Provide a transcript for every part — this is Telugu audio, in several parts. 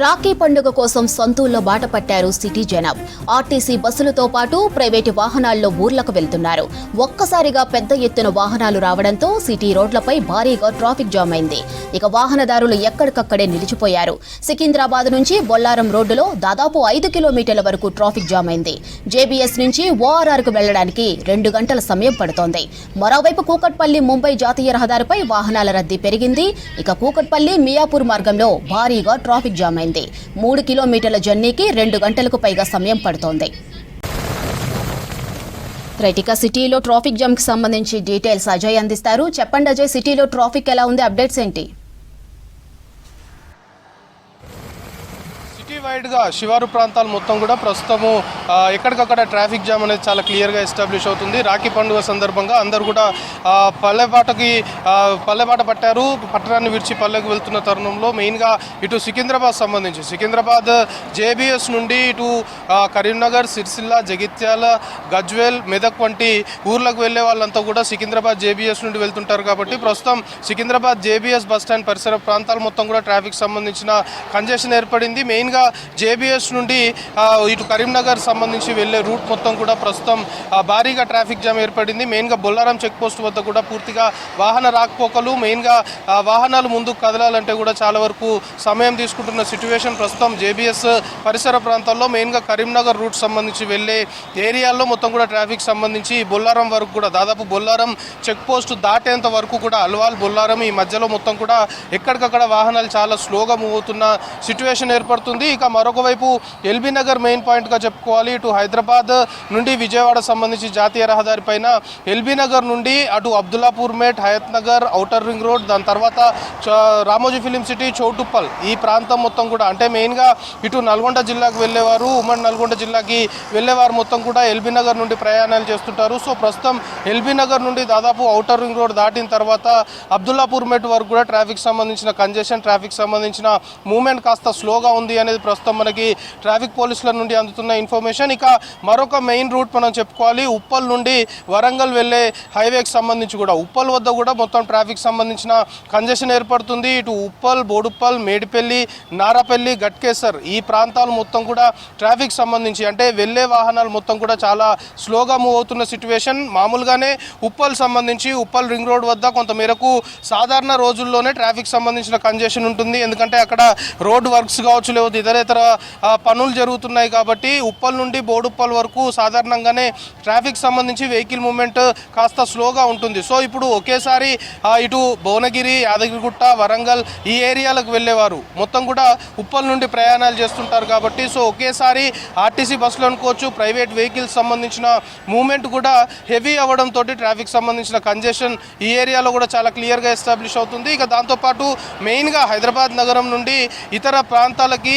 రాఖీ పండుగ కోసం సొంతూళ్ల బాట పట్టారు సిటీ జనం. ఆర్టీసీ బస్సులతో పాటు ప్రైవేటు వాహనాల్లో ఊర్లకు వెళ్తున్నారు. ఒక్కసారిగా పెద్ద ఎత్తున వాహనాలు రావడంతో సిటీ రోడ్లపై భారీగా ట్రాఫిక్ జామ్ అయింది. ఇక వాహనదారులు ఎక్కడికక్కడే నిలిచిపోయారు. సికింద్రాబాద్ నుంచి బొల్లారం రోడ్డులో దాదాపు 5 కిలోమీటర్ల వరకు ట్రాఫిక్ జామ్ అయింది. జేబీఎస్ నుంచి ఓఆర్ఆర్ కు వెళ్లడానికి 2 గంటల సమయం పడుతోంది. మరోవైపు కూకట్పల్లి ముంబై జాతీయ రహదారిపై వాహనాల రద్దీ పెరిగింది. ఇక కూకట్పల్లి మియాపూర్ మార్గంలో భారీగా ట్రాఫిక్ జామ్ 3 కిలోమీటర్ల జర్నీకి 2 గంటలకు పైగా సమయం పడుతోంది. ఇక సిటీలో ట్రాఫిక్ జామ్ కి సంబంధించి డీటెయిల్స్ అజయ్ అందిస్తారు. చెప్పండి అజయ్, సిటీలో ట్రాఫిక్ ఎలా ఉంది, అప్డేట్స్ ఏంటి? వైడ్గా శివారు ప్రాంతాలు మొత్తం కూడా ప్రస్తుతము ఎక్కడికక్కడ ట్రాఫిక్ జామ్ అనేది చాలా క్లియర్గా ఎస్టాబ్లిష్ అవుతుంది. రాఖీ పండుగ సందర్భంగా అందరూ కూడా పల్లెబాట పట్టారు. పట్టణాన్ని విడిచి పల్లెకు వెళ్తున్న తరుణంలో మెయిన్గా ఇటు సికింద్రాబాద్ జేబీఎస్ నుండి ఇటు కరీంనగర్, సిరిసిల్ల, జగిత్యాల, గజ్వేల్, మెదక్ వంటి ఊర్లకు వెళ్లే వాళ్ళంతా కూడా సికింద్రాబాద్ జేబీఎస్ నుండి వెళ్తుంటారు. కాబట్టి ప్రస్తుతం సికింద్రాబాద్ జేబీఎస్ బస్టాండ్ పరిసర ప్రాంతాలు మొత్తం కూడా ట్రాఫిక్ సంబంధించిన కంజెషన్ ఏర్పడింది. మెయిన్గా జేబీఎస్ నుండి ఇటు కరీంనగర్ సంబంధించి వెళ్లే రూట్ మొత్తం కూడా ప్రస్తుతం భారీగా ట్రాఫిక్ జామ్ ఏర్పడింది. మెయిన్గా బొల్లారం చెక్ పోస్ట్ వద్ద కూడా పూర్తిగా వాహన రాకపోకలు, మెయిన్గా వాహనాలు ముందుకు కదలాలంటే కూడా చాలా వరకు సమయం తీసుకుంటున్న సిచ్యువేషన్ ప్రస్తుతం జేబీఎస్ పరిసర ప్రాంతాల్లో మెయిన్గా కరీంనగర్ రూట్ సంబంధించి వెళ్లే ఏరియాల్లో మొత్తం కూడా ట్రాఫిక్ సంబంధించి బొల్లారం వరకు కూడా దాదాపు బొల్లారం చెక్ పోస్ట్ దాటేంత వరకు కూడా అల్వాల్ బొల్లారం ఈ మధ్యలో మొత్తం కూడా ఎక్కడికక్కడ వాహనాలు చాలా స్లోగా మూవ్ అవుతున్న సిచ్యువేషన్ ఏర్పడుతుంది. ఇక మరొక వైపు ఎల్బీ నగర్ మెయిన్ పాయింట్గా చెప్పుకోవాలి. ఇటు హైదరాబాద్ నుండి విజయవాడ సంబంధించి జాతీయ రహదారి పైన ఎల్బీ నగర్ నుండి అటు Abdullapur Met, Hayat Nagar, outer ring road, దాని తర్వాత రామోజీ ఫిలిం సిటీ, చౌటుప్పల్ ఈ ప్రాంతం మొత్తం కూడా అంటే మెయిన్గా ఇటు నల్గొండ జిల్లాకు వెళ్ళేవారు, ఉమ్మడి నల్గొండ జిల్లాకి వెళ్ళేవారు మొత్తం కూడా ఎల్బీ నగర్ నుండి ప్రయాణాలు చేస్తుంటారు. సో ప్రస్తుతం ఎల్బీ నగర్ నుండి దాదాపు ఔటర్ రింగ్ రోడ్ దాటిన తర్వాత అబ్దుల్లాపూర్ మేట్ వరకు కూడా ట్రాఫిక్ సంబంధించిన కంజెషన్, ట్రాఫిక్ సంబంధించిన మూవ్మెంట్ కాస్త స్లోగా ఉంది అనేది ప్రస్తుతం మనకి ట్రాఫిక్ పోలీసుల నుండి అందుతున్న ఇన్ఫర్మేషన్. ఇక మరొక మెయిన్ రూట్ మనం చెప్పుకోవాలి, ఉప్పల్ నుండి వరంగల్ వెళ్లే హైవేకి సంబంధించి కూడా ఉప్పల్ వద్ద కూడా మొత్తం ట్రాఫిక్ సంబంధించిన కంజెషన్ ఏర్పడుతుంది. ఇటు ఉప్పల్, బోడుప్పల్, మేడిపల్లి, నారాపల్లి, గట్కేసర్ ఈ ప్రాంతాలు మొత్తం కూడా ట్రాఫిక్ సంబంధించి అంటే వెళ్లే వాహనాలు మొత్తం కూడా చాలా స్లోగా మూవ్ అవుతున్న సిచ్యువేషన్. మామూలుగానే ఉప్పల్ సంబంధించి ఉప్పల్ రింగ్ రోడ్ వద్ద కొంతమేరకు సాధారణ రోజుల్లోనే ట్రాఫిక్ సంబంధించిన కంజెషన్ ఉంటుంది. ఎందుకంటే అక్కడ రోడ్ వర్క్స్ కావచ్చు, లేకపోతే ఇతర పనులు జరుగుతున్నాయి. కాబట్టి ఉప్పల్ నుండి బోడుప్పల్ వరకు సాధారణంగానే ట్రాఫిక్ సంబంధించి వెహికల్ మూవ్మెంట్ కాస్త స్లోగా ఉంటుంది. సో ఇప్పుడు ఒకేసారి ఇటు భువనగిరి, యాదగిరిగుట్ట, వరంగల్ ఈ ఏరియాలకు వెళ్ళేవారు మొత్తం కూడా ఉప్పల్ నుండి ప్రయాణాలు చేస్తుంటారు. కాబట్టి సో ఒకేసారి ఆర్టీసీ బస్సులు అనుకోవచ్చు, ప్రైవేట్ వెహికల్స్ సంబంధించిన మూవ్మెంట్ కూడా హెవీ అవ్వడంతో ట్రాఫిక్ సంబంధించిన కంజెషన్ ఈ ఏరియాలో కూడా చాలా క్లియర్గా ఎస్టాబ్లిష్ అవుతుంది. ఇక దాంతోపాటు మెయిన్గా హైదరాబాద్ నగరం నుండి ఇతర ప్రాంతాలకి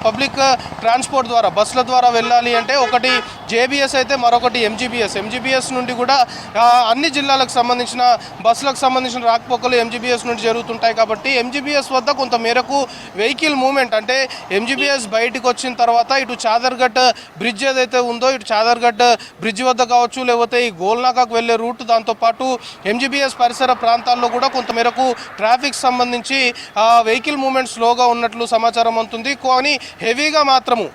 పబ్లిక్ ట్రాన్స్పోర్ట్ ద్వారా బస్సుల ద్వారా వెళ్ళాలి అంటే ఒకటి జేబీఎస్ అయితే మరొకటి ఎంజీబీఎస్ నుండి కూడా అన్ని జిల్లాలకు సంబంధించిన బస్సులకు సంబంధించిన రాకపోకలు ఎంజీబీఎస్ నుండి జరుగుతుంటాయి. కాబట్టి ఎంజీబీఎస్ వద్ద కొంత మేరకు వెహికల్ మూవ్మెంట్ అంటే ఎంజీబీఎస్ బయటికి వచ్చిన తర్వాత ఇటు చాదర్ఘట్ బ్రిడ్జ్ ఏదైతే ఉందో ఇటు చాదర్ఘట్ బ్రిడ్జ్ వద్ద కావచ్చు, లేకపోతే ఈ గోల్నాకాకు వెళ్ళే రూట్, దాంతోపాటు ఎంజీబీఎస్ పరిసర ప్రాంతాల్లో కూడా కొంత మేరకు ట్రాఫిక్ సంబంధించి వెహికల్ మూవ్మెంట్ స్లోగా ఉన్నట్లు సమాచారం అవుతుంది. కానీ హెవీగా మాత్రము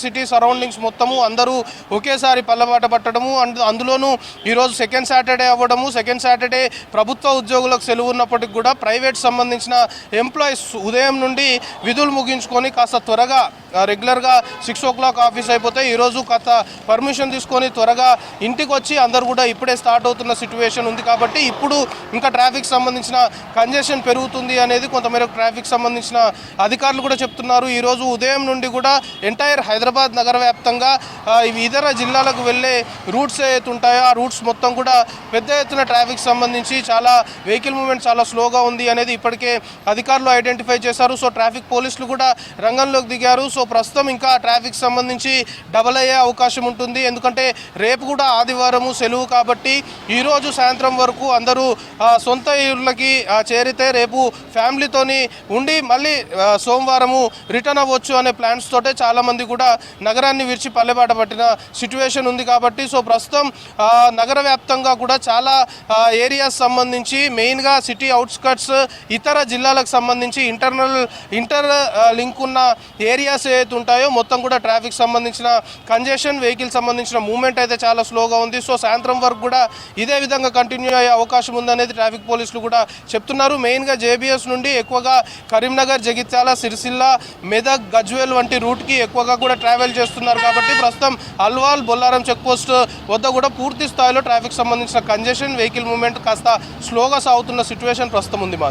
సిటీ సరౌండింగ్స్ మొత్తము అందరూ ఒకేసారి పల్లబాట పట్టడము, అందులోనూ ఈరోజు సెకండ్ సాటర్డే అవ్వడము, సెకండ్ సాటర్డే ప్రభుత్వ ఉద్యోగులకు సెలవు ఉన్నప్పటికీ కూడా ప్రైవేట్ సంబంధించిన ఎంప్లాయీస్ ఉదయం నుండి విధులు ముగించుకొని కాస్త త్వరగా రెగ్యులర్గా 6 o'clock ఆఫీస్ అయిపోతే ఈరోజు కాస్త పర్మిషన్ తీసుకొని త్వరగా ఇంటికి వచ్చి అందరూ కూడా ఇప్పుడే స్టార్ట్ అవుతున్న సిచ్యువేషన్ ఉంది. కాబట్టి ఇప్పుడు ఇంకా ట్రాఫిక్ సంబంధించిన కంజెషన్ పెరుగుతుంది అనేది కొంతమేరకు ట్రాఫిక్ సంబంధించిన అధికారులు కూడా చెప్తున్నారు. ఈరోజు ఉదయం నుండి కూడా ఎంటైర్ హైదరాబాద్ నగర వ్యాప్తంగా ఇతర జిల్లాలకు వెళ్ళే రూట్స్ ఏవైతే ఉంటాయో ఆ రూట్స్ మొత్తం కూడా పెద్ద ఎత్తున ట్రాఫిక్ సంబంధించి చాలా వెహికల్ మూవ్మెంట్ చాలా స్లోగా ఉంది అనేది ఇప్పటికే అధికారులు ఐడెంటిఫై చేశారు. సో ట్రాఫిక్ పోలీసులు కూడా రంగంలోకి దిగారు. సో ప్రస్తుతం ఇంకా ట్రాఫిక్ సంబంధించి డబల్ అయ్యే అవకాశం ఉంటుంది. ఎందుకంటే రేపు కూడా ఆదివారము సెలవు కాబట్టి ఈరోజు సాయంత్రం వరకు అందరూ సొంత ఊర్లకి చేరితే రేపు ఫ్యామిలీతోని ఉండి మళ్ళీ సోమవారము రిటర్న్ అవ్వచ్చు అనే ప్లాన్స్ తోటే చాలామంది కూడా నగరాన్ని విడిచి పల్లెబాట పట్టిన సిచ్యువేషన్ ఉంది కాబట్టి సో ప్రస్తుతం నగర వ్యాప్తంగా కూడా చాలా ఏరియాస్ సంబంధించి మెయిన్గా సిటీ అవుట్స్కట్స్ ఇతర జిల్లాలకు సంబంధించి ఇంటర్ లింక్ ఉన్న ఏరియాస్ ఏవైతే ఉంటాయో మొత్తం కూడా ట్రాఫిక్ సంబంధించిన కంజెషన్ వెహికల్ సంబంధించిన మూవ్మెంట్ అయితే చాలా స్లోగా ఉంది. సో సాయంత్రం వరకు కూడా ఇదే విధంగా కంటిన్యూ అయ్యే అవకాశం ఉందనేది ట్రాఫిక్ పోలీసులు కూడా చెప్తున్నారు. మెయిన్గా జేబీఎస్ నుండి ఎక్కువగా కరీంనగర్, జగిత్యాల, సిరిసిల్ల, మెదక్, గజ్వేల్ వంటి రూట్కి ఎక్కువగా కూడా ట్రావెల్ చేస్తున్నారు కాబట్టి ప్రస్తుతం అల్వాల్, బొల్లారం చెక్ పోస్ట్ వద్ద కూడా పూర్తి స్థాయిలో ట్రాఫిక్ సంబంధించిన కంజెషన్ వెహికల్ మూవ్మెంట్ కాస్త స్లోగా సాగుతున్న సిచ్యువేషన్ ప్రస్తుతం ఉంది. మాది